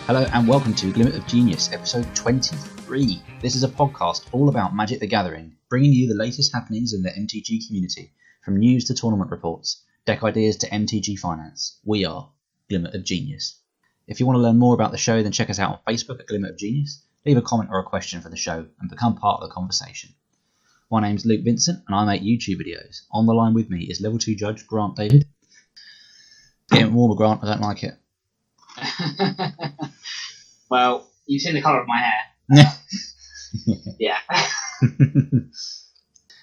Hello and welcome to Glimmer of Genius, episode 23. This is a podcast all about Magic the Gathering, bringing you the latest happenings in the MTG community, from news to tournament reports, deck ideas to MTG finance. We are Glimmer of Genius. If you want to learn more about the show, then check us out on Facebook at Glimmer of Genius, leave a comment or a question for the show, and become part of the conversation. My name's Luke Vincent, and I make YouTube videos. On the line with me is Level 2 Judge Grant David. Getting warmer, Grant, I don't like it. Well, you've seen the colour of my hair. Yeah.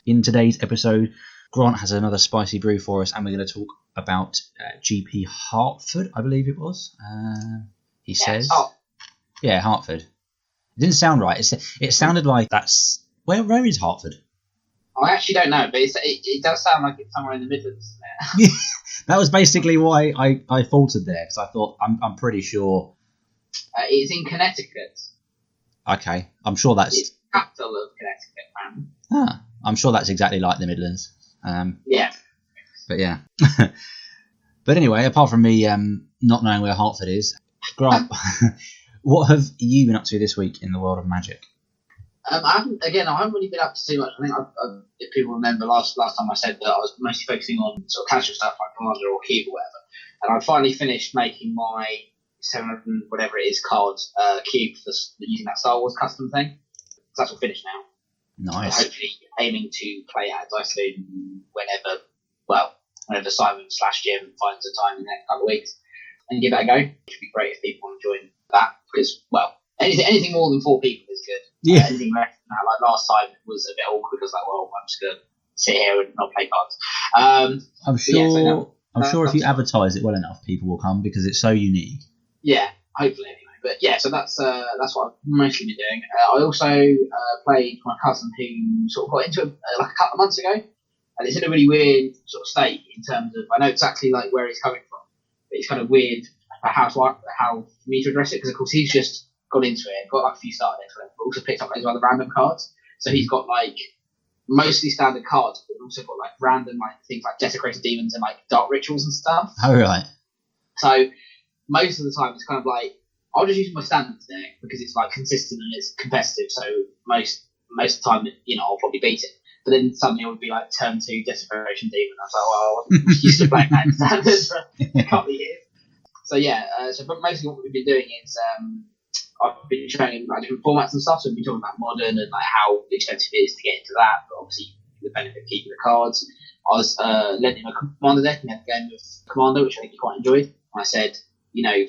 In today's episode, Grant has another spicy brew for us, and we're going to talk about GP Hartford, I believe it was. He says. Oh. Yeah, Hartford. It didn't sound right. It sounded like that's... Where is Hartford? I actually don't know, but it does sound like it's somewhere in the Midlands. That was basically why I faltered there, because I thought, I'm pretty sure... It's in Connecticut. Okay, I'm sure that's... It's the capital of Connecticut, man. I'm sure that's exactly like the Midlands. Yeah. But yeah. But anyway, apart from me not knowing where Hartford is, Grant, what have you been up to this week in the world of Magic? I haven't really been up to too much. I think if people remember last time I said that I was mostly focusing on sort of casual stuff like Commander or Cube or whatever, and I finally finished making my 700 whatever it is cards cube for using that Star Wars custom thing. So that's all finished now. Nice. I'm hopefully aiming to play at Dice-Loon whenever Simon/Jim finds the time in the next couple of weeks and give that a go. It would be great if people want to join that because, well, anything more than 4 people is good. Yeah. Anything less than that, like last time, was a bit awkward because, like, well, I'm just going to sit here and not play cards. I'm sure if you advertise it well enough, people will come because it's so unique. Yeah, hopefully anyway. But yeah, so that's what I've mostly been doing. I also played my cousin who sort of got into it like a couple of months ago, and it's in a really weird sort of state in terms of I know exactly like where he's coming from, but it's kind of weird how for me to address it because of course he's just got into it, got like a few starter decks, but also picked up loads of other random cards. So he's got like mostly standard cards, but also got like random like things like Desecrated Demons and like Dark Rituals and stuff. Oh right. So most of the time it's kind of like I'll just use my standards deck because it's like consistent and it's competitive. So most of the time, I'll probably beat it. But then suddenly it would be like turn 2 Desecration Demon. I was like, well, I wasn't used to playing that in standards for a couple of years. So yeah, but mostly what we've been doing is I've been showing him like different formats and stuff. So we've been talking about modern and like how expensive it is to get into that. But obviously the benefit of keeping the cards. I was lending him a Commander deck and we had a game of Commander, which I think he quite enjoyed. And I said,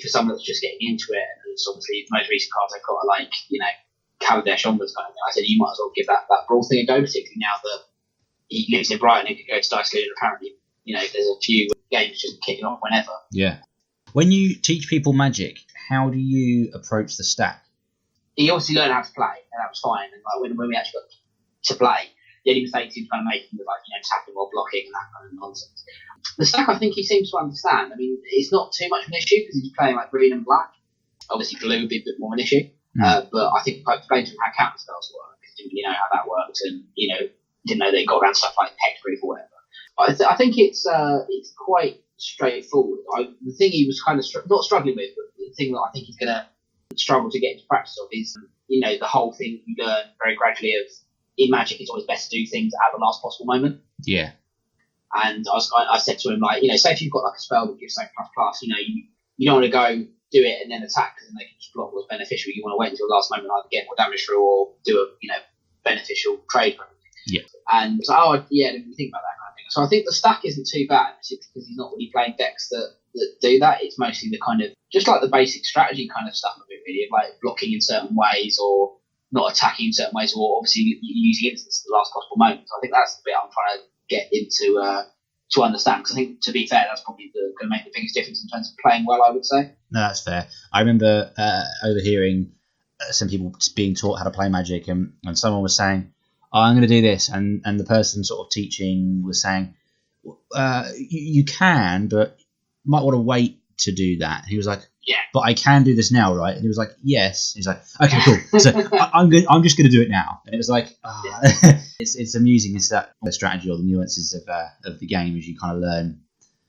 for someone that's just getting into it, and it's obviously the most recent cards I've got are like, Kaladesh onwards kind of thing. I said, you might as well give that Brawl thing a go, particularly now that he lives in Brighton and could go to Dice-Loon. Apparently, there's a few games just kicking off whenever. Yeah. When you teach people Magic, how do you approach the stack? He obviously learned how to play, and that was fine. And like when we actually got to play, the only mistakes he was kind of making was like, tapping or blocking and that kind of nonsense. The stack, I think he seems to understand. I mean, it's not too much of an issue because he's playing like green and black. Obviously, blue would be a bit more of an issue. But I think if I explained to him how counter spells work, he didn't really know how that worked, and didn't know they got around stuff like hexproof or whatever. I think it's quite straightforward. The thing he was kind of not struggling with, but the thing that I think he's going to struggle to get into practice of is the whole thing you learn very gradually of in Magic it's always best to do things at the last possible moment. Yeah. And I said to him, like, say if you've got like a spell that gives something plus, you don't want to go do it and then attack because then they can just block what's beneficial. You want to wait until the last moment either get more damage through or do a beneficial trade. Yeah. And so, I didn't really think about that kind of thing. So I think the stack isn't too bad because he's not really playing decks that do that. It's mostly the kind of just like the basic strategy kind of stuff of it, really, of like blocking in certain ways or not attacking in certain ways, or obviously using instants at the last possible moment. So I think that's the bit I'm trying to get into to understand, because I think, to be fair, that's probably going to make the biggest difference in terms of playing well, I would say. No, that's fair. I remember overhearing some people being taught how to play Magic, and someone was saying, I'm going to do this, and the person sort of teaching was saying, you can, but you might want to wait to do that. He was like, yeah, but I can do this now, right? And he was like, yes. He's like, okay, cool. So I'm good. I'm just going to do it now. And it was like, it's amusing. It's that the strategy or the nuances of the game as you kind of learn.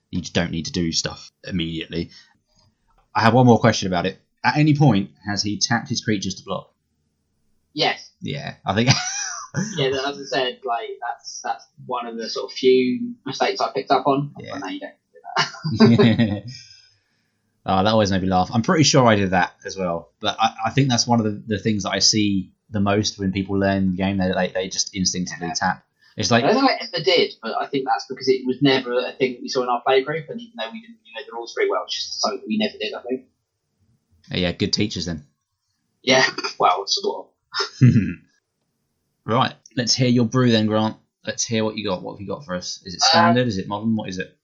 You just don't need to do stuff immediately. I have one more question about it. At any point, has he tapped his creatures to block? Yes. Yeah, I think. Yeah, as I said, like that's one of the sort of few mistakes I picked up on. Yeah. But no, you don't do that. Oh, that always made me laugh. I'm pretty sure I did that as well. But I think that's one of the things that I see the most when people learn the game. They just instinctively tap. It's like, I don't think I ever did, but I think that's because it was never a thing that we saw in our play group, and even though we didn't know the rules very well, it's just something that we never did, I think. yeah, good teachers then. Yeah, well, sort of. Right, let's hear your brew then, Grant. Let's hear what you got. What have you got for us? Is it standard? Is it modern? What is it?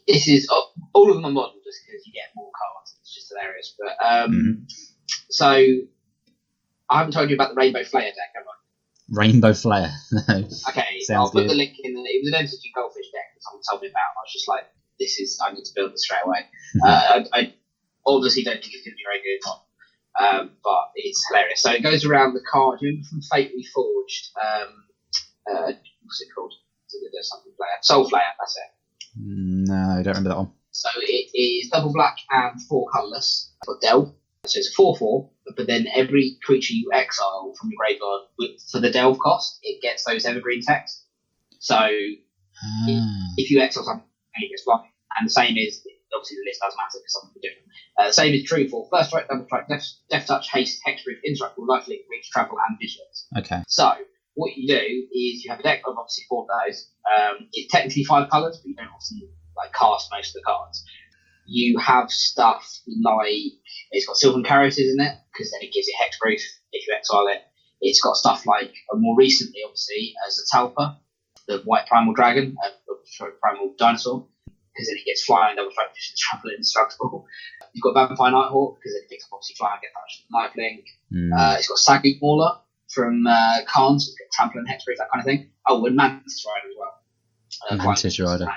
This is all of them are modern, just because you get more cards. It's just hilarious. But so I haven't told you about the Rainbow Flayer deck, have I? Rainbow Flayer. Okay, Sounds I'll put good. the link in. It was an MTG Goldfish deck that someone told me about. I was just like, I need to build this straight away. I obviously don't think it's going to be very good, but it's hilarious. So it goes around the card. You remember from Fate Reforged? What's it called? There's something player. Soulflayer, that's it. No, I don't remember that one. So it is double black and 4 colourless for Delve. So it's a 4/4, but then every creature you exile from your graveyard for the Delve cost, it gets those evergreen text. So if you exile something, it gets blocked. And the same is, obviously the list doesn't matter because something different. The same is true for first strike, double strike, death touch, haste, hexproof, indestructible, lifelink, reach, travel, and vigilance. Okay. So what you do is you have a deck of obviously 4 of those. It's technically 5 colours, but you don't obviously cast most of the cards. You have stuff like it's got Sylvan Characters in it because then it gives it hexproof if you exile it. It's got stuff like more recently, obviously, as a Talpa, the white primal dragon, primal dinosaur, because then it gets flying, double strike, travel, indestructible. You've got Vampire Nighthawk because then it picks up obviously flying, get touched, lifelink. It's got Saggy Mauler from Khans, trample and hexproof, that kind of thing. Oh, and Mantis Rider as well. Mantis Rider.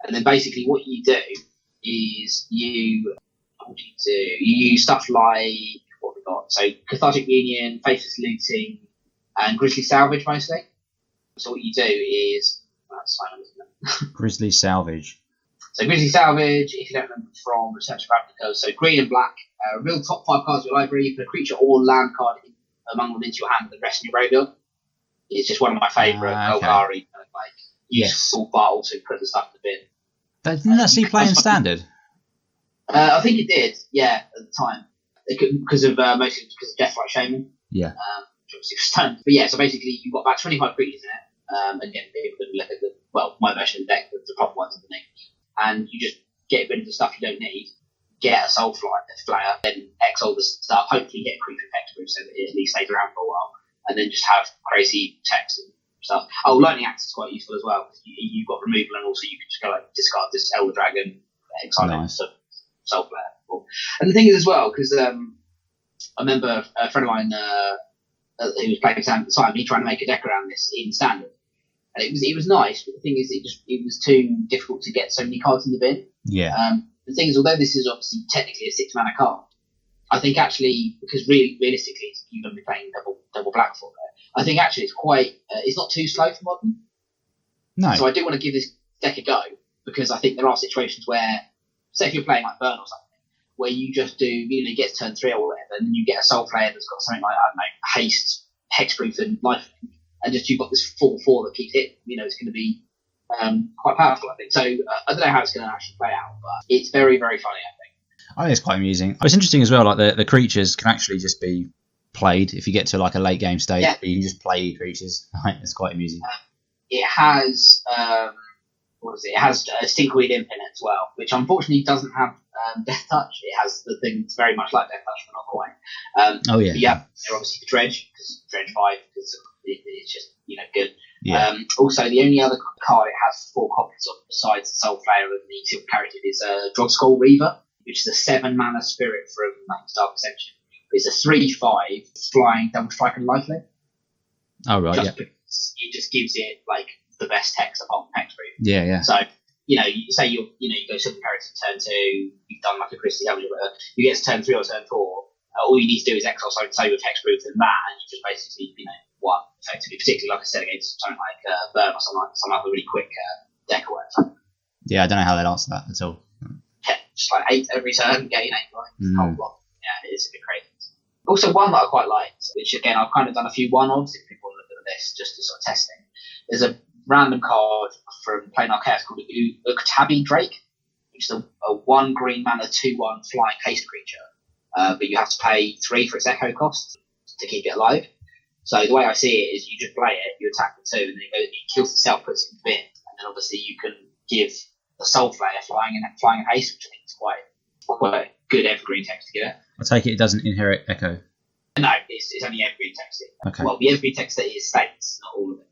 And then basically what you do is you use stuff like what we got. So Cathartic Union, Faithless Looting, and Grizzly Salvage mostly. So what you do is that's Simon, isn't it? Grizzly Salvage. So Grizzly Salvage, if you don't remember from Return to Ravnica, so green and black, real top 5 cards of your library, you put a creature or land card among them into your hand and the rest in your graveyard. It's just one of my favourite Golgari useful battles to put the stuff in the bin. Didn't that see play in standard? I think it did, yeah, at the time. Because of mostly because of Deathrite Shaman. Yeah. Which obviously was stunned. But yeah, so basically you've got about 25 creatures in it. Again, people can look at my version of the deck with the proper ones underneath. And you just get rid of the stuff you don't need, get a Soulflayer, then exile the stuff, hopefully get a creature hexproof so that it at least stays around for a while, and then just have crazy text and stuff. Oh, Lightning Axe is quite useful as well. You've got removal, and also you can just go discard this Elder Dragon, exile it to Soulflayer. Cool. And the thing is as well, because I remember a friend of mine who was playing Standard at the time, he tried to make a deck around this in Standard. And it was nice, but the thing is, it was too difficult to get so many cards in the bin. Yeah. The thing is, although this is obviously technically a 6 mana card, I think actually, because realistically, you're going to be playing double black for it, I think actually it's quite, it's not too slow for modern. No. So I do want to give this deck a go, because I think there are situations where, say if you're playing like Burn or something, where you just do, you get to turn 3 or whatever, and then you get a Soulflayer that's got something like, I don't know, haste, hexproof, and life, and just you've got this 4/4 that keeps hitting, it's going to be quite powerful, I think. So I don't know how it's going to actually play out, but it's very, very funny, I think. It's quite amusing. It's interesting as well, like the creatures can actually just be played if you get to like a late game stage. Yeah. You can just play creatures. It's quite amusing. It has It has Stinkweed Imp in it as well, which unfortunately doesn't have Death Touch. It has the thing that's very much like Death Touch, but not quite. Oh yeah. But yeah, they're obviously for Dredge, because Dredge 5 because it's just good. Yeah. Also, the only other card it has 4 copies of besides the Soulflayer and the Silver Character is Drogskull Reaver, which is a 7 mana spirit from Dark Ascension. It's a 3/5 flying double strike and lifelink. Oh right, because it just gives it like the best text apart from hexproof. Yeah, yeah. So you say you go Silver Character turn 2, you've done like a Christie Avenue, whatever. You get to turn 3 or turn 4. All you need to do is exile something with hexproof and that, and you just basically effectively, particularly like I said against something like Burn or some other really quick deck or whatever. Yeah, I don't know how they'd answer that at all. Yeah, just like 8 every turn, gain 8 life, whole block. Yeah, it is a bit crazy. Also, one that I quite liked, which again I've kind of done a few one-offs if people want to look at this just to sort of testing. There's a random card from Plain Archaeus called Uktabi Drake, which is a 1 green mana 2/1 flying haste creature, but you have to pay 3 for its echo cost to keep it alive. So the way I see it is you just play it, you attack the 2, and then it kills itself, puts it in the bin, and then obviously you can give the Soulflayer flying and haste, which I think is quite a good evergreen text to give it. I take it doesn't inherit Echo. No, it's only evergreen text. Okay. Well, the evergreen text is states, not all of it.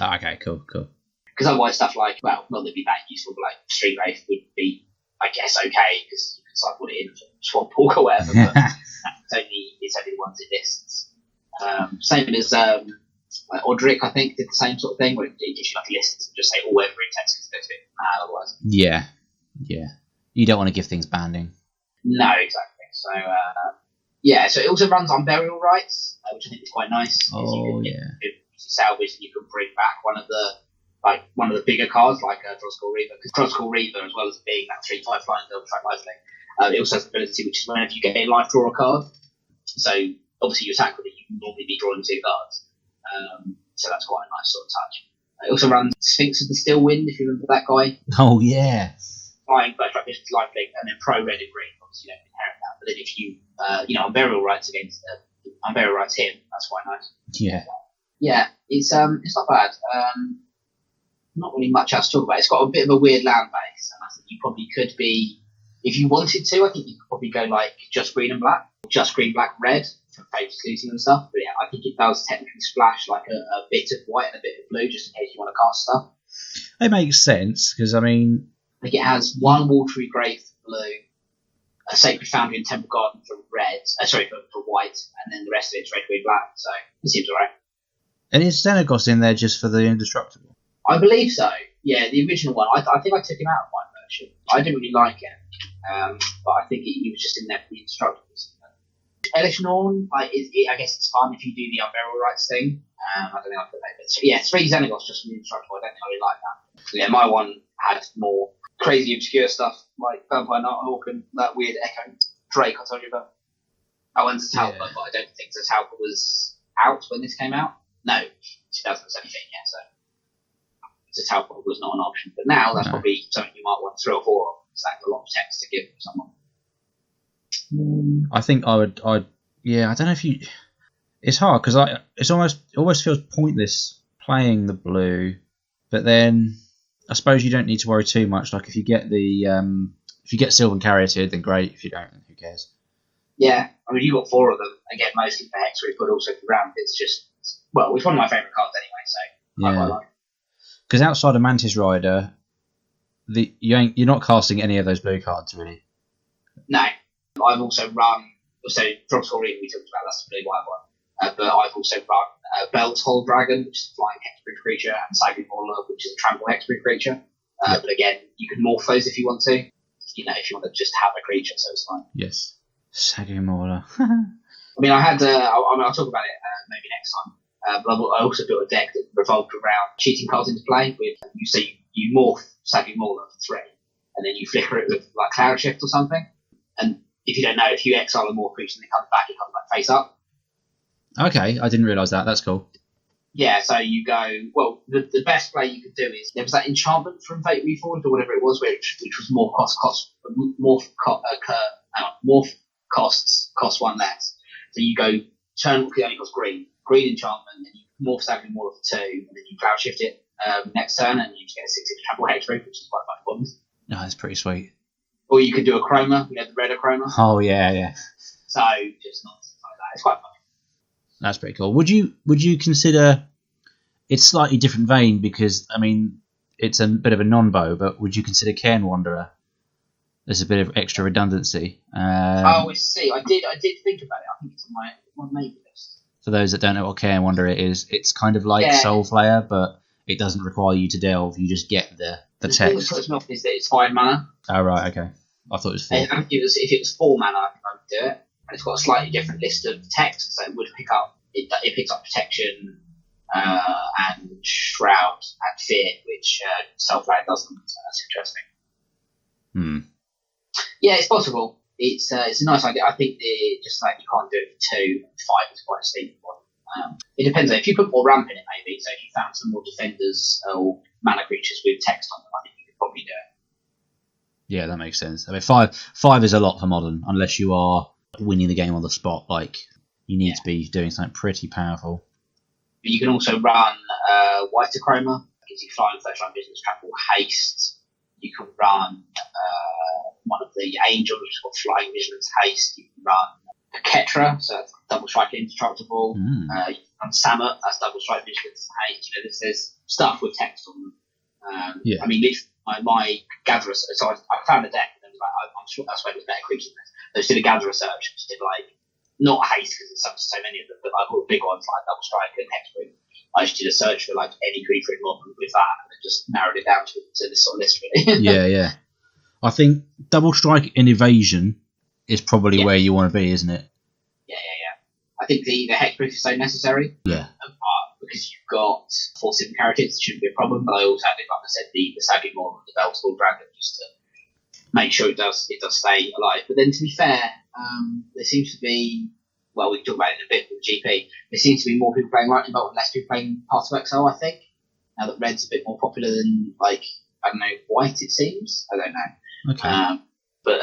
Oh, okay, cool. Because otherwise stuff like, well, not that it'd be that useful, but like Street Wraith would be, I guess, okay, because you can like put it in Swamp Walk or whatever, but it's only the ones it lists. Same as like Odric, I think, did the same sort of thing, where it gives you like a list and just say all evergreen text because it's a bit mad otherwise. Yeah. You don't want to give things banding. No, exactly. So, so it also runs on Burial Rights, which I think is quite nice. Oh, you can salvage and you can bring back one of the bigger cards, like Droscol Reaver. Because Droscol Reaver, as well as being that 3/5 flying double track life link, it also has the ability, which is whenever you get a life, draw a card. So, obviously, you attack with it, you can normally be drawing 2 cards. So that's quite a nice sort of touch. It also runs Sphinx of the Still Wind, if you remember that guy. Oh, yeah. Flying first track, life link, and then pro red and green. Obviously, you don't inherit that. But then if you, on Burial Rights against Burial Rights him, that's quite nice. Yeah. Yeah, it's not bad. Not really much else to talk about. It's got a bit of a weird land base, and I think you probably could be, if you wanted to, I think you could probably go like just green and black, just green, black, red for phase looting and stuff. But yeah, I think it does technically splash like a bit of white and a bit of blue, just in case you want to cast stuff. It makes sense because I think it has 1 Watery Grave for blue, a Sacred Foundry and Temple Garden for red, for white, and then the rest of it's red, green, black. So it seems alright. And is Xenagos in there just for the indestructible? I believe so. Yeah, the original one. I think I took him out of my version. I didn't really like him, but I think he was just in there for the indestructibles. Elish Norn, I guess it's fun if you do the Unburial Rights thing. I don't think I put that. But yeah, 3 Xenagos just for the indestructible. I don't really like that. So yeah, my one had more crazy obscure stuff like Vampire Nighthawk and that weird Echo Drake I told you about. I went to Talpa, but I don't think the Talpa was out when this came out. No, 2017, yeah, so Talpa was not an option. But now that's probably something you might want 3 or 4 of, because that's a lot of text to give someone. I think I don't know if you... It's hard, because it almost feels pointless playing the blue, but then I suppose you don't need to worry too much. Like if you get Sylvan Caryatid, then great. If you don't, then who cares? Yeah, I mean you got 4 of them. Again, mostly for Hexproof, but also for Ramp. It's just it's one of my favourite cards anyway. So I quite like it. Because outside of Mantis Rider, you're not casting any of those blue cards really. No, I've also run Drog's Reaver we talked about. That's the blue white one. But I've also run Bel's Hole Dragon, which is a flying hexproof creature, and Sagu Mauler, which is a trample hexproof creature. But again, you can morph those if you want to. If you want to just have a creature, so it's fine. Yes, Sagu Mauler. I mean, I'll talk about it maybe next time. But I also built a deck that revolved around cheating cards into play. With you morph Sagu Mauler for 3, and then you flicker it with like Cloud Shift or something. And if you don't know, if you exile a morph creature and it comes back face up. Okay, I didn't realise that. That's cool. Yeah, so you go. Well, the best play you could do is there was that enchantment from Fate Reforged or whatever it was, which was morph costs 1 less. So you go turn only costs green enchantment, and you morph Sagu Mauler for 2, and then you Cloud Shift it next turn, and you just get a 6/6 trample hexproof, which is quite fun bonus. No, that's pretty sweet. Or you could do a chroma, the red chroma. Oh yeah. So just nonsense like that. It's quite fun. That's pretty cool. Would you consider it's slightly different vein because I mean it's a bit of a non-bow, but would you consider Cairn Wanderer as a bit of extra redundancy? I see. I did think about it. I think it's on my maybe list. For those that don't know what Cairn Wanderer is, it's kind of like Soulflayer, but it doesn't require you to delve. You just get the text. The thing that puts me off is that it's 5 mana. Oh right, okay. I thought it was 4. If it was 4 mana, I think I would do it. And it's got a slightly different list of text, so it would pick up. It picks up protection and shroud and fear, which Soulflayer doesn't. So that's interesting. Hmm. Yeah, it's possible. it's a nice idea. I think just like you can't do it for 2, and 5 is quite a steep one. It depends. If you put more ramp in it, maybe. So if you found some more defenders or mana creatures with text on them, I think you could probably do it. Yeah, that makes sense. I mean, five is a lot for modern, unless you are winning the game on the spot. Like, you need to be doing something pretty powerful. But you can also run Whiter Chroma, gives you flying, first line business, trample, haste. You can run one of the angels, which has got flying, vigilance, haste. You can run Ketra, so that's double strike, indestructible. You can run Samet, that's double strike, vigilance, haste. You know, there's stuff with text on them. I mean, my gatherer. So I found a deck, and I'm sure that's where it was better creatures. So I did a gatherer search, just did like not haste because there's so many of them, but like all the big ones like double strike and hexproof. I just did a search for like any creature in modern with that, and just narrowed it down to this sort of list really. yeah. I think double strike and evasion is probably where you want to be, isn't it? Yeah. I think the hexproof is so necessary. Yeah. Because you've got 4 simple characters, it shouldn't be a problem. But I also added, like I said, the Sagging Maw and the Beltable Dragon just to make sure it does stay alive. But then, to be fair, there seems to be, well, we can talk about it in a bit with GP. There seems to be more people playing Lightning Bolt and less people playing Path to Exile, I think. Now that Red's a bit more popular than, like, I don't know, White, it seems. I don't know. Okay. But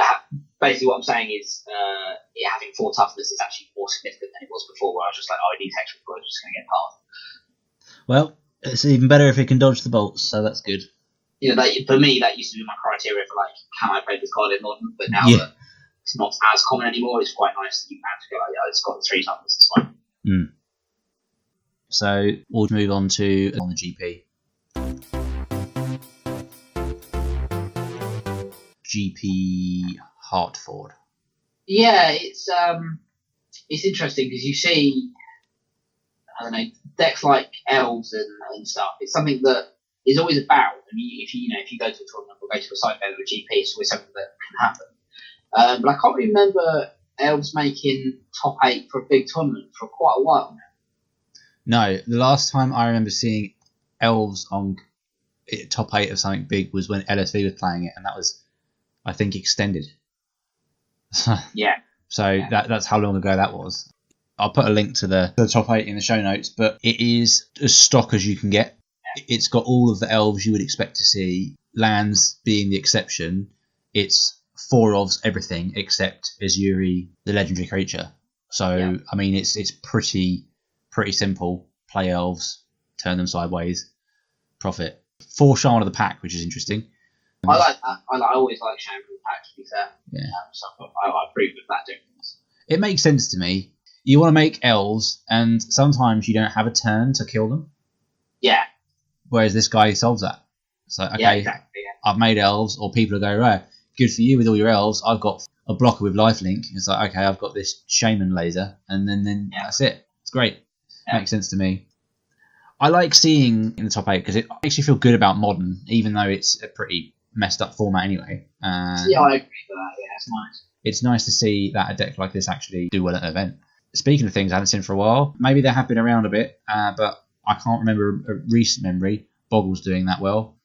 basically what I'm saying is having 4 toughness is actually more significant than it was before, where I was just like, I need text before I'm just going to get Path. Well, it's even better if it can dodge the bolts, so that's good. You know, for me, that used to be my criteria for, like, can I play this card in modern? But now that it's not as common anymore, it's quite nice that you can actually go, like, it's got 3 toughness, it's fine. So we'll move on to the GP. GP Hartford. Yeah, it's interesting because you see, I don't know, decks like elves and stuff. It's something that is always about. I mean, if you go to a tournament or go to a side event or a GP, it's always something that can happen. But I can't remember elves making top 8 for a big tournament for quite a while now. No, the last time I remember seeing elves on top 8 of something big was when LSV was playing it, and that was, I think, extended. Yeah. So that's how long ago that was. I'll put a link to the top 8 in the show notes, but it is as stock as you can get. Yeah. It's got all of the elves you would expect to see, lands being the exception. It's 4 of everything except Azuri, the legendary creature. So, I mean, it's pretty simple. Play elves, turn them sideways, profit. 4 Shaman of the pack, which is interesting. I like that. I always like Shaman of the pack, to be fair. Yeah. So I approve of that difference. It makes sense to me. You want to make elves, and sometimes you don't have a turn to kill them. Yeah. Whereas this guy solves that. So, okay, yeah, exactly, yeah. I've made elves, or people are going, right, good for you with all your elves. I've got a blocker with lifelink. It's like, okay, I've got this shaman laser, and then that's it. It's great. Yeah. Makes sense to me. I like seeing in the top 8 because it makes you feel good about modern, even though it's a pretty messed up format anyway. Yeah, I agree with that. Yeah, it's nice. It's nice to see that a deck like this actually do well at an event. Speaking of things I haven't seen for a while, maybe they have been around a bit, but I can't remember a recent memory Boggle's doing that well.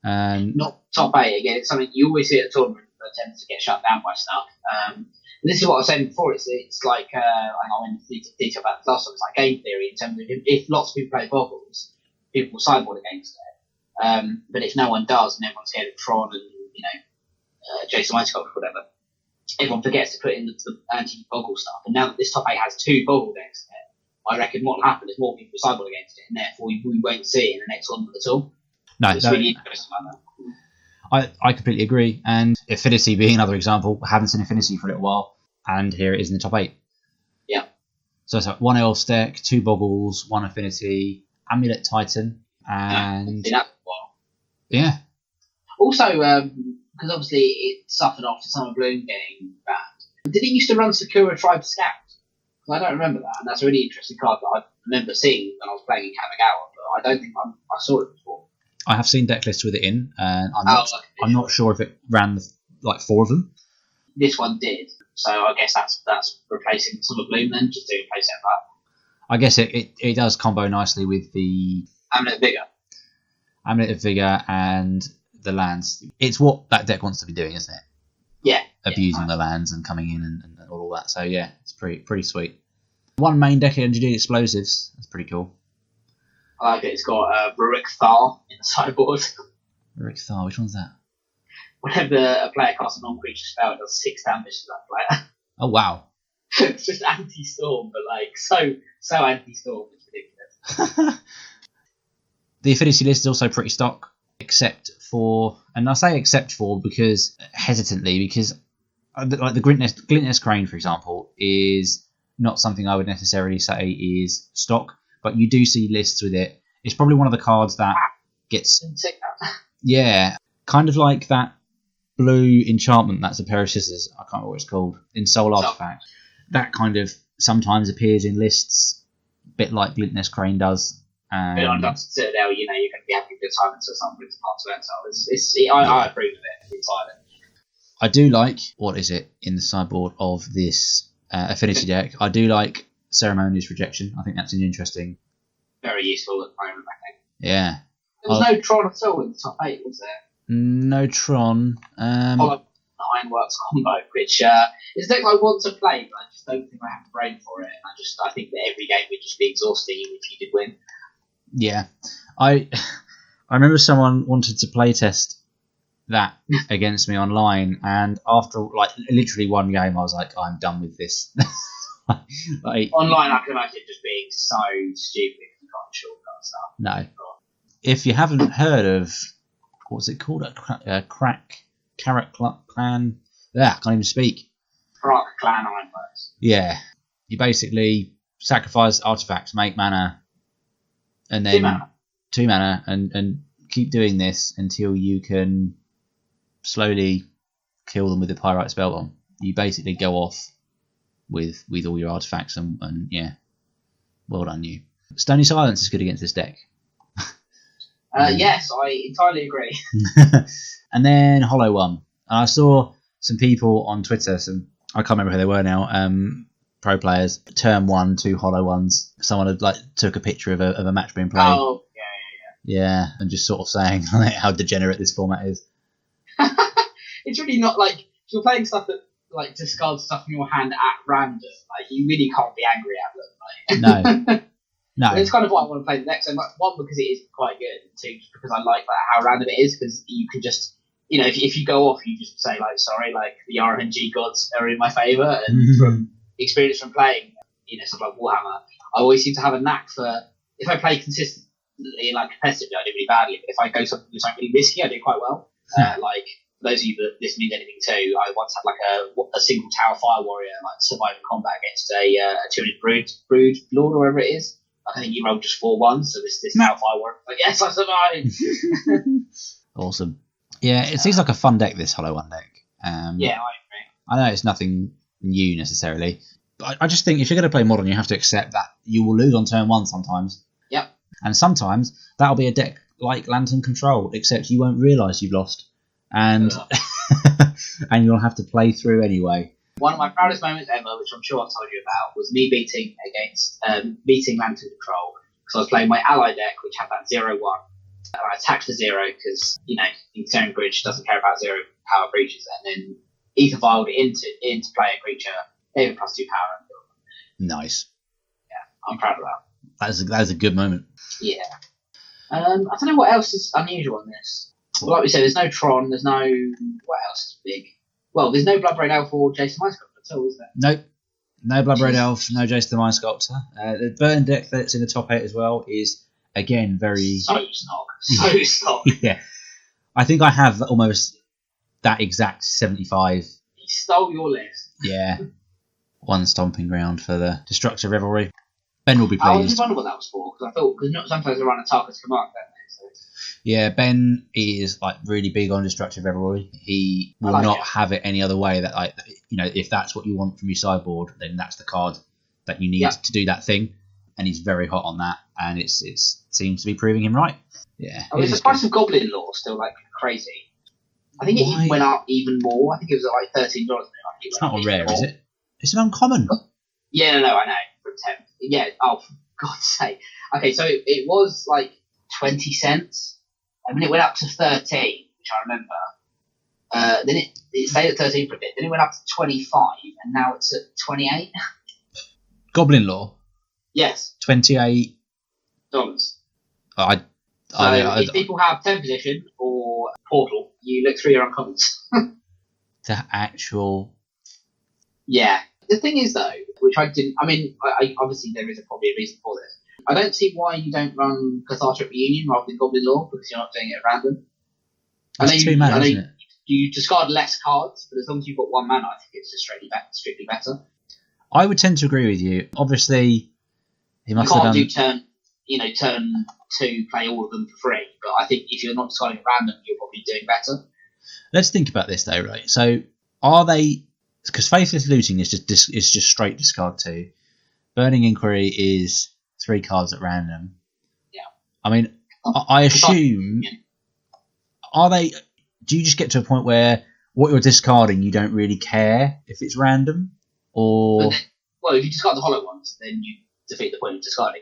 Not top 8 again. It's something you always see at a tournament that tends to get shut down by stuff. And this is what I was saying before. It's like I went into detail about the last time. It's like game theory in terms of if lots of people play Boggles, people will sideboard against it. But if no one does, and everyone's scared of Tron and Jason Whitecott or whatever, everyone forgets to put in the anti-Boggle stuff. And now that this top 8 has 2 Boggle decks in it, I reckon what will happen is more people will sideboard against it, and therefore we won't see it in the next tournament at all. No, it's really interesting like that. I completely agree. And Affinity being another example, I haven't seen Affinity for a little while, and here it is in the top 8. Yeah. So it's like 1 Elf deck, 2 Boggles, 1 Affinity, Amulet Titan, and yeah. Also, because obviously it suffered after Summer Bloom getting banned. Did it used to run Sakura Tribe Scout? Because I don't remember that, and that's a really interesting card that I remember seeing when I was playing in Kamigawa, but I don't think I saw it before. I have seen Decklists with it in, and I'm not sure if it ran like 4 of them. This one did, so I guess that's replacing Summer Bloom then, just to replace that. I guess it does combo nicely with the Amulet of Vigor and the lands. It's what that deck wants to be doing, isn't it? abusing the lands and coming in and all that. So yeah, it's pretty sweet. One main deck engineered explosives. That's pretty cool. I like it. It's got Rurik Thar in the sideboard. Rurik Thar, which one's that? Whenever a player casts a non-creature spell, it does 6 damage to that player. Oh wow. It's just anti-storm, but like so anti-storm, it's ridiculous. The affinity list is also pretty stock, except for, and I say except for because hesitantly, because like the Glintness Crane, for example, is not something I would necessarily say is stock, but you do see lists with it. It's probably one of the cards that gets, yeah, kind of like that blue enchantment that's a pair of scissors. I can't remember what it's called in Soul Artifact. That kind of sometimes appears in lists, a bit like Glintness Crane does. But on Dungeon Citadel, you're going to be having a good time until something's part of exile. I approve of it entirely. I do like, what is it in the sideboard of this affinity deck? I do like Ceremonious Rejection. I think that's an interesting. Very useful at the moment, I think. Yeah. There was no Tron at all in the top 8, was there? No Tron. Ironworks combo, which is a deck I want to play, but I just don't think I have the brain for it. I think that every game would just be exhausting even if you did win. Yeah, I remember someone wanted to playtest that against me online, and after like literally one game, I was like, I'm done with this. Like, online, I can imagine just being so stupid if you can't shortcut stuff. No, if you haven't heard of what's it called, a Carrot Clan? Yeah, I can't even speak. Carrot Clan Ironworks. Yeah, you basically sacrifice artifacts, make mana. And then 2 mana, and keep doing this until you can slowly kill them with the Pyrite Spellbomb. You basically go off with all your artifacts, and yeah, well done you. Stony Silence is good against this deck. Yes, I entirely agree. And then Hollow One. And I saw some people on Twitter, I can't remember who they were now, pro players, turn 1, 2 hollow ones. Someone had took a picture of a match being played. Oh, yeah. Yeah, and just sort of saying how degenerate this format is. It's really not if you're playing stuff that discards stuff from your hand at random, you really can't be angry at them. No. It's kind of why I want to play the deck so much. One, because it is quite good. And 2, just because I like how random it is, because you can just, if you go off, you just say sorry, the RNG gods are in my favour, and from experience from playing, stuff like Warhammer, I always seem to have a knack for, if I play consistently and competitively, I do really badly, but if I go something really risky, I do quite well. For those of you that this means anything too, I once had a single Tower Fire Warrior survive in combat against a 200 Brood Lord or whatever it is. I think you rolled just 4-1, so this Tower Fire Warrior, yes, I survived. Awesome. Yeah, it seems like a fun deck, this Hollow One deck. Yeah, I agree. I know it's nothing new necessarily, but I just think if you're going to play Modern, you have to accept that you will lose on turn 1 sometimes. Yep. And sometimes that'll be a deck like Lantern Control, except you won't realise you've lost, and and you'll have to play through anyway. One of my proudest moments ever, which I'm sure I've told you about, was me beating Lantern Control, because I was playing my ally deck, which had that 0-1. And I attacked for 0 because, Interior Bridge doesn't care about 0 power breaches, and then Ether Vialed into play a creature, gave it +2 power and killed them. Nice. Yeah, I'm proud of that. That is a good moment. Yeah. I don't know what else is unusual on this. Well, like we said, there's no Tron, there's no... What else is big? Well, there's no Bloodbraid Elf or Jason Mind Sculptor at all, is there? Nope. No Bloodbraid Elf, no Jason the Mind Sculptor. The burn deck that's in the top 8 as well is, again, very... So snog. Yeah. I think I have almost that exact 75. He stole your list. Yeah. One stomping ground for the Destructive Revelry. Ben will be pleased. I was just wondering what that was for, because I thought, sometimes they run a Tarkus command, don't they? So. Yeah, Ben is really big on Destructive Revelry. He will not have it any other way. That if that's what you want from your sideboard, then that's the card that you need to do that thing. And he's very hot on that, and it seems to be proving him right. Yeah. Oh, is the price of Goblin Lore still crazy? I think it even went up even more. I think it was $13. It's not a rare, is it? It's an uncommon. Yeah, no, I know. For 10. Yeah. Oh, for God's sake. Okay, so it was 20 cents. I mean, it went up to 13, which I remember. Then it stayed at 13 for a bit. Then it went up to 25, and now it's at 28. Goblin Law. Yes. $28. If people have 10th position or Portal, you look through your uncommons. The actual. Yeah. The thing is, though, which I didn't. I mean, I obviously there is probably a reason for this. I don't see why you don't run Cathartic Reunion rather than Goblin Law, because you're not doing it at random. It's 2 mana, isn't it? You discard less cards, but as long as you've got 1 mana, I think it's just strictly better. I would tend to agree with you. Obviously, he must have done. You can't do turn 2, play all of them for free. But I think if you're not discarding at random, you're probably doing better. Let's think about this though, right? So, are they? Because Faithless Looting is just straight discard 2. Burning Inquiry is 3 cards at random. Yeah. I mean, I assume. Are they? Do you just get to a point where what you're discarding, you don't really care if it's random, or? Well, if you discard the hollow ones, then you defeat the point of discarding.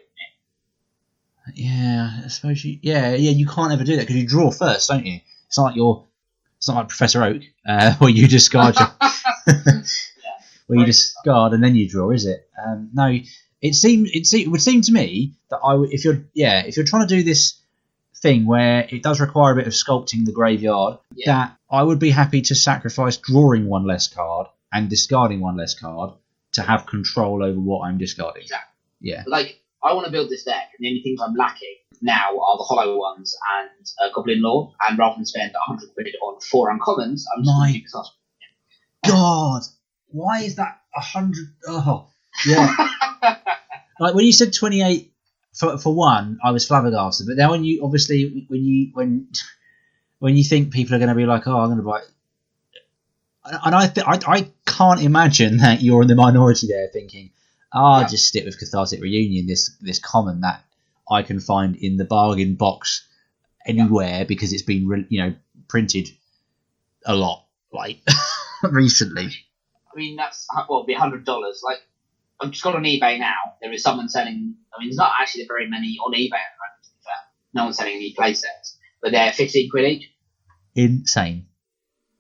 Yeah, I suppose you. Yeah. You can't ever do that because you draw first, don't you? It's not like Professor Oak, where you discard your. Where you discard and then you draw, is it? No, it would seem to me that if you're trying to do this thing where it does require a bit of sculpting the graveyard, that I would be happy to sacrifice drawing 1 less card and discarding 1 less card to have control over what I'm discarding. Exactly. Yeah. Like, I want to build this deck, and the only things I'm lacking now are the hollow ones and Goblin Law, and rather than spend 100 quid on 4 uncommons, I'm just going to do Cathartic. God, why is that 100? Oh, yeah. Like when you said 28 for 1, I was flabbergasted. But then when you when you think people are going to be like, oh, I'm going to buy, and I can't imagine that you're in the minority there thinking, just stick with Cathartic Reunion, this common that I can find in the bargain box anywhere because it's been printed a lot like recently. I mean, that's it'll be $100. Like, I've just got on eBay now. There is someone selling. I mean, there's not actually very many on eBay at the moment, to be fair. No one's selling any play sets, but they're 15 quid each. Insane.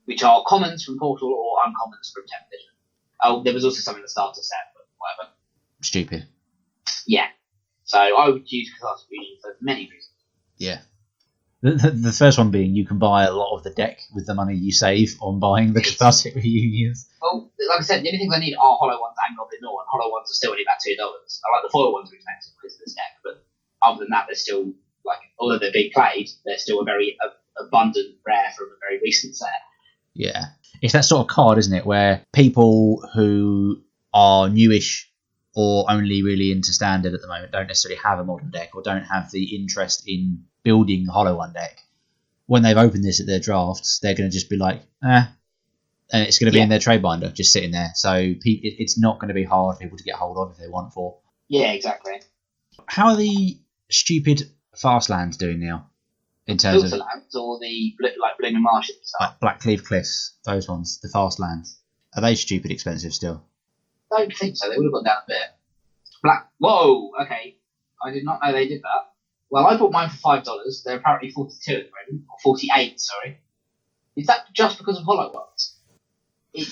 Which are commons from Portal or uncommons from 10th edition. Oh, there was also some in the starter set, but whatever. Stupid. Yeah. So I would use Cathartic Reunion for many reasons. Yeah. The first one being you can buy a lot of the deck with the money you save on buying the Cathartic Reunions. Well, like I said, the only things I need are hollow ones and Goblin Law, and hollow ones are still only about $2. I like the foil ones are expensive because of this deck, but other than that, they're still, like, although they're big played, they're still a very abundant rare from a very recent set. Yeah. It's that sort of card, isn't it, where people who are newish or only really into standard at the moment don't necessarily have a modern deck or don't have the interest in building a hollow one deck. When they've opened this at their drafts, they're going to just be like, and it's going to be in their trade binder, just sitting there. So it's not going to be hard for people to get hold of if they want for. Yeah, exactly. How are the stupid fast lands doing now? In terms Filter lands or the Blooming Marsh and stuff? Like Blackcleave Cliffs, those ones, the fast lands. Are they stupid expensive still? I don't think so. They would have gone down a bit. Whoa, okay. I did not know they did that. Well, I bought mine for $5. They're apparently 42 at the moment, or 48. Sorry. Is that just because of hollow ones? It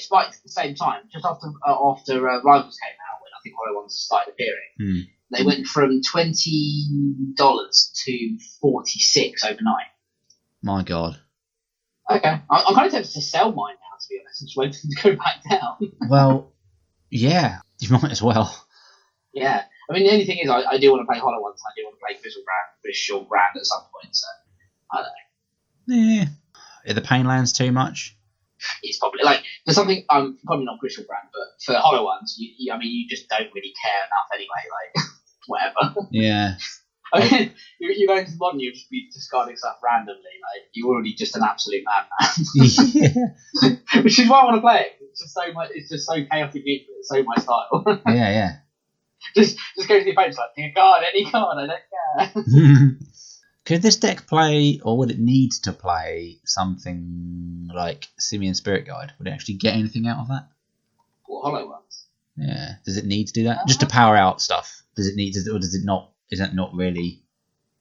spiked at the same time, just after Rivals came out, when I think hollow ones started appearing. They went from $20 to $46 overnight. My God. Okay, I'm kind of tempted to sell mine now, to be honest, and just wait for them to go back down. Well, yeah, you might as well. Yeah. I mean, the only thing is, I do want to play hollow ones, and I do want to play Visual Brand at some point, so I don't know. Yeah. Are the pain lands too much? It's probably, like, for something, probably not Visual Brand, but for hollow ones, you just don't really care enough anyway, like, whatever. Yeah. I mean, you go into modern, you'll just be discarding stuff randomly, like, you're already just an absolute madman. Yeah. Which is why I want to play it. It's just so chaotic, it's so my style. Yeah. Just go to the opponent's like, pick a card, any card, I don't care. Could this deck play, or would it need to play something like Simian Spirit Guide? Would it actually get anything out of that? Or hollow ones? Yeah. Does it need to do that? Just to power out stuff? Does it need to, or does it not? Is that not really?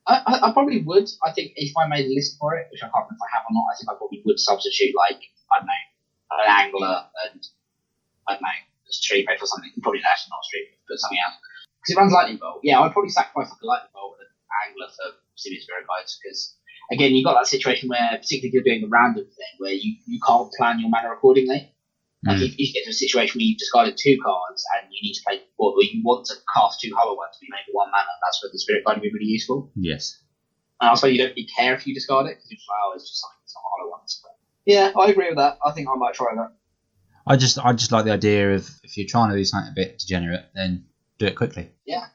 I probably would. I think if I made a list for it, which I can't remember if I have or not, I think I probably would substitute, like, I don't know, an angler and, I don't know, a street for something. Probably actually not a street, but something else. Because it runs lightning bolt. Yeah, I'd probably sacrifice like a lightning bolt and an angler for Simian Spirit Guides, because, again, you've got that situation where, particularly if you're doing a random thing, where you can't plan your mana accordingly. Like, if you get to a situation where you've discarded 2 cards and you need to play, or you want to cast 2 hollow ones to be made for 1 mana, that's where the Spirit Guide would be really useful. Yes. And also, you don't really care if you discard it, because it's like, oh, it's just something that's not hollow ones. But yeah, I agree with that. I think I might try that. I just like the idea of, if you're trying to do something a bit degenerate, then do it quickly. Yeah.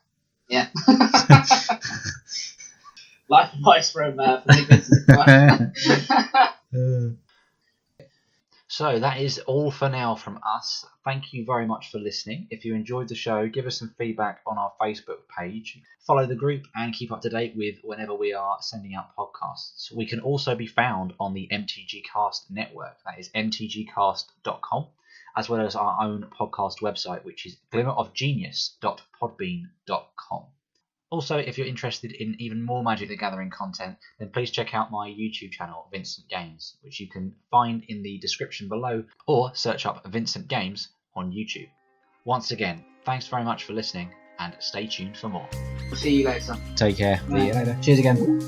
Life advice from Luke Vincent. So that is all for now from us. Thank you very much for listening. If you enjoyed the show, give us some feedback on our Facebook page. Follow the group and keep up to date with whenever we are sending out podcasts. We can also be found on the MTG Cast network. That is mtgcast.com, as well as our own podcast website, which is glimmerofgenius.podbean.com. Also, if you're interested in even more Magic the Gathering content, then please check out my YouTube channel, Vincent Games, which you can find in the description below, or search up Vincent Games on YouTube. Once again, thanks very much for listening, and stay tuned for more. We'll see you later. Take care. See you later. Cheers again.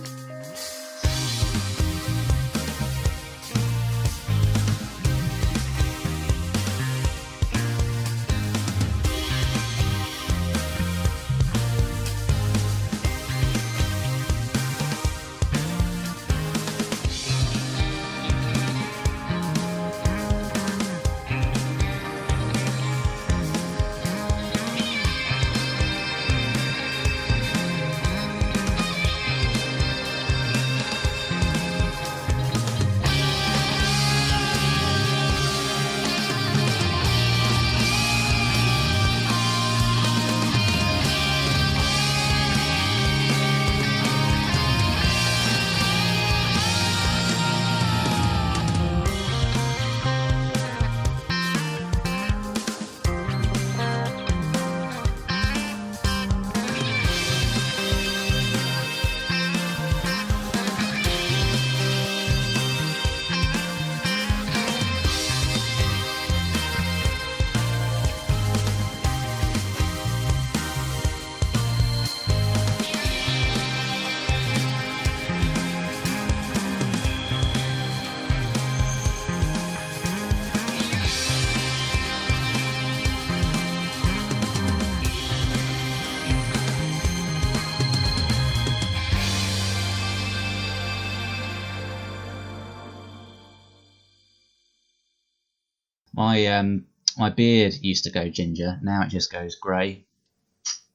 My beard used to go ginger. Now it just goes grey.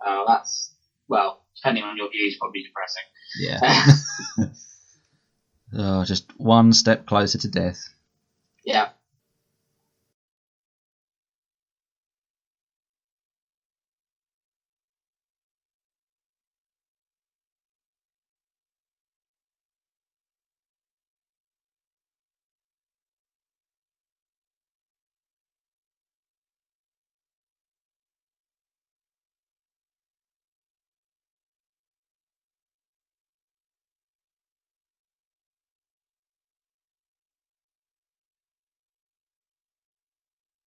Oh, that's, well, depending on your views, probably depressing. Yeah. Oh, just one step closer to death. Yeah.